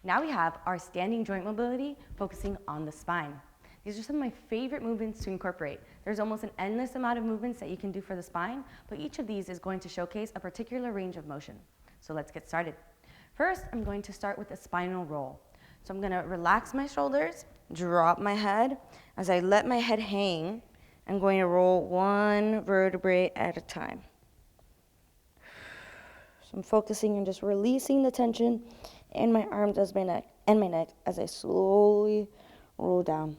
Now we have our standing joint mobility focusing on the spine. These are some of my favorite movements to incorporate. There's almost an endless amount of movements that you can do for the spine, but each of these is going to showcase a particular range of motion. So let's get started. First, I'm going to start with a spinal roll. So I'm going to relax my shoulders, drop my head. As I let my head hang, I'm going to roll one vertebrae at a time. So I'm focusing on just releasing the tension in my arms and my neck as I slowly roll down.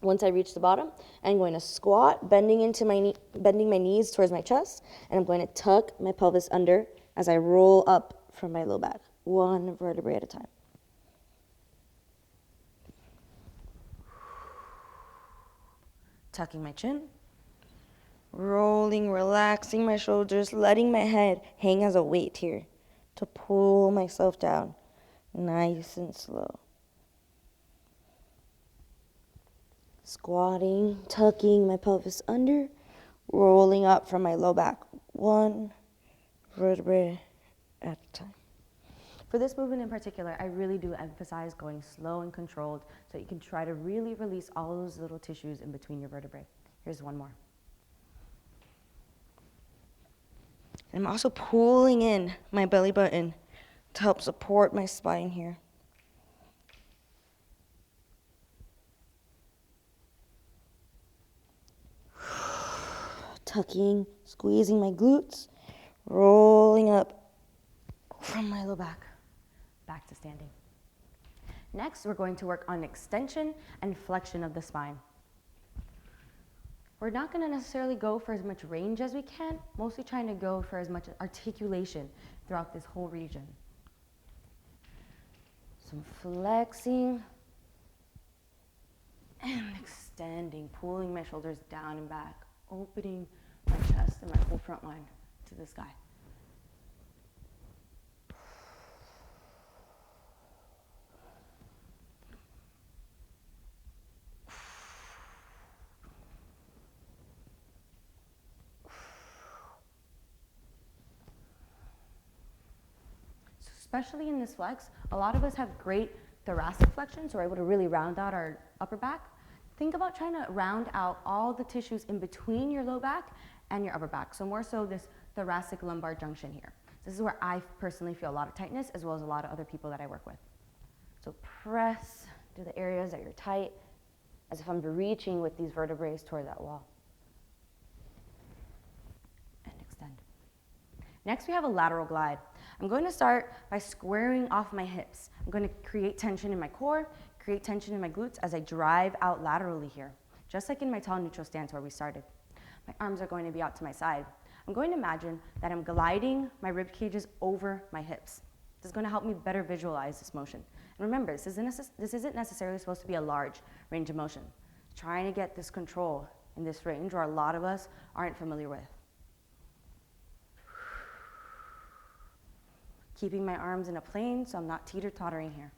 Once I reach the bottom, I'm going to squat, bending my knees towards my chest, and I'm going to tuck my pelvis under as I roll up from my low back, one vertebrae at a time. Tucking my chin, rolling, relaxing my shoulders, letting my head hang as a weight here to pull myself down, nice and slow. Squatting, tucking my pelvis under, rolling up from my low back, one vertebrae at a time. For this movement in particular, I really do emphasize going slow and controlled so you can try to really release all those little tissues in between your vertebrae. Here's one more. I'm also pulling in my belly button to help support my spine here. Tucking, squeezing my glutes, rolling up from my low back to standing. Next, we're going to work on extension and flexion of the spine. We're not going to necessarily go for as much range as we can, mostly trying to go for as much articulation throughout this whole region. So I'm flexing and extending, pulling my shoulders down and back, opening my chest and my whole front line to the sky. Especially in this flex, a lot of us have great thoracic flexion, so we're able to really round out our upper back. Think about trying to round out all the tissues in between your low back and your upper back. So more so this thoracic lumbar junction here. This is where I personally feel a lot of tightness as well as a lot of other people that I work with. So press to the areas that you're tight as if I'm reaching with these vertebrae toward that wall. And extend. Next, we have a lateral glide. I'm going to start by squaring off my hips. I'm going to create tension in my core, create tension in my glutes as I drive out laterally here, just like in my tall neutral stance where we started. My arms are going to be out to my side. I'm going to imagine that I'm gliding my rib cages over my hips. This is going to help me better visualize this motion. And remember, this isn't necessarily supposed to be a large range of motion. Trying to get this control in this range where a lot of us aren't familiar with. Keeping my arms in a plane so I'm not teeter-tottering here.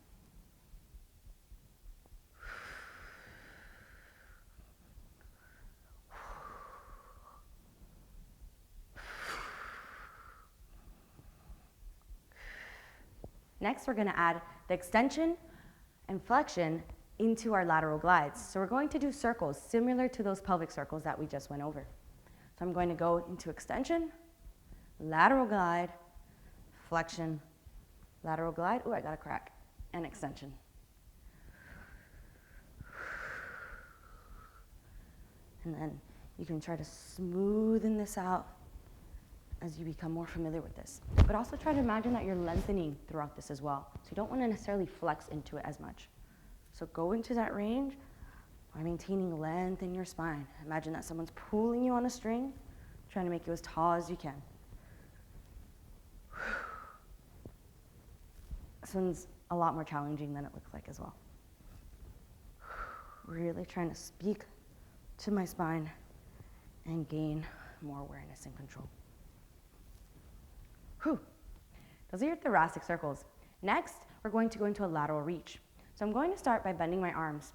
Next, we're going to add the extension and flexion into our lateral glides. So we're going to do circles similar to those pelvic circles that we just went over. So I'm going to go into extension, lateral glide, flexion, lateral glide, I got a crack, and extension. And then you can try to smoothen this out as you become more familiar with this. But also try to imagine that you're lengthening throughout this as well. So you don't want to necessarily flex into it as much. So go into that range by maintaining length in your spine. Imagine that someone's pulling you on a string, trying to make you as tall as you can. This one's a lot more challenging than it looks like as well. Really trying to speak to my spine and gain more awareness and control. Whew. Those are your thoracic circles. Next, we're going to go into a lateral reach. So I'm going to start by bending my arms.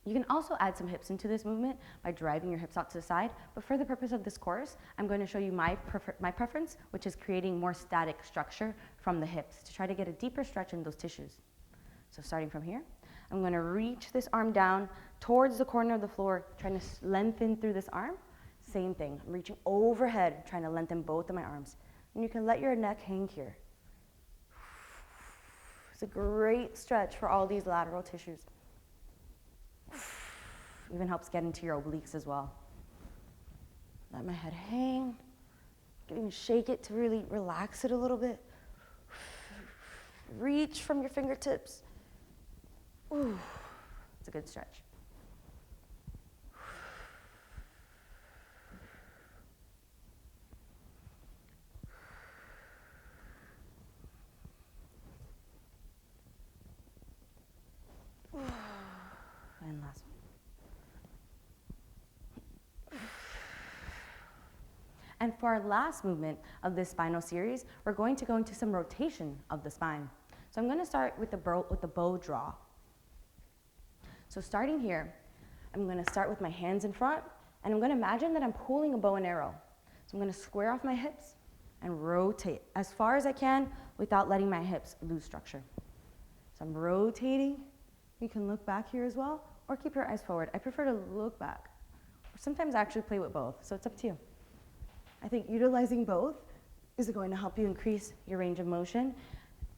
You can also add some hips into this movement by driving your hips out to the side, but for the purpose of this course, I'm going to show you my preference, which is creating more static structure from the hips to try to get a deeper stretch in those tissues. So starting from here, I'm going to reach this arm down towards the corner of the floor, trying to lengthen through this arm. Same thing, I'm reaching overhead, trying to lengthen both of my arms. And you can let your neck hang here. It's a great stretch for all these lateral tissues. Even helps get into your obliques as well. Let my head hang. You can even shake it to really relax it a little bit. Reach from your fingertips. Ooh, it's a good stretch. And last one. And for our last movement of this spinal series, we're going to go into some rotation of the spine. So I'm going to start with the bow draw. So starting here, I'm going to start with my hands in front, and I'm going to imagine that I'm pulling a bow and arrow. So I'm going to square off my hips and rotate as far as I can without letting my hips lose structure. So I'm rotating. You can look back here as well, or keep your eyes forward. I prefer to look back. Or sometimes I actually play with both, so it's up to you. I think utilizing both is going to help you increase your range of motion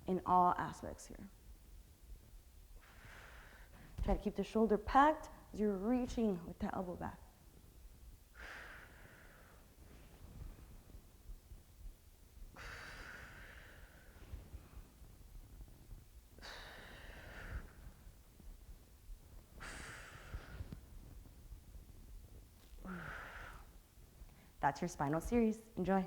in all aspects here. Try to keep the shoulder packed as you're reaching with the elbow back. That's your spinal series. Enjoy.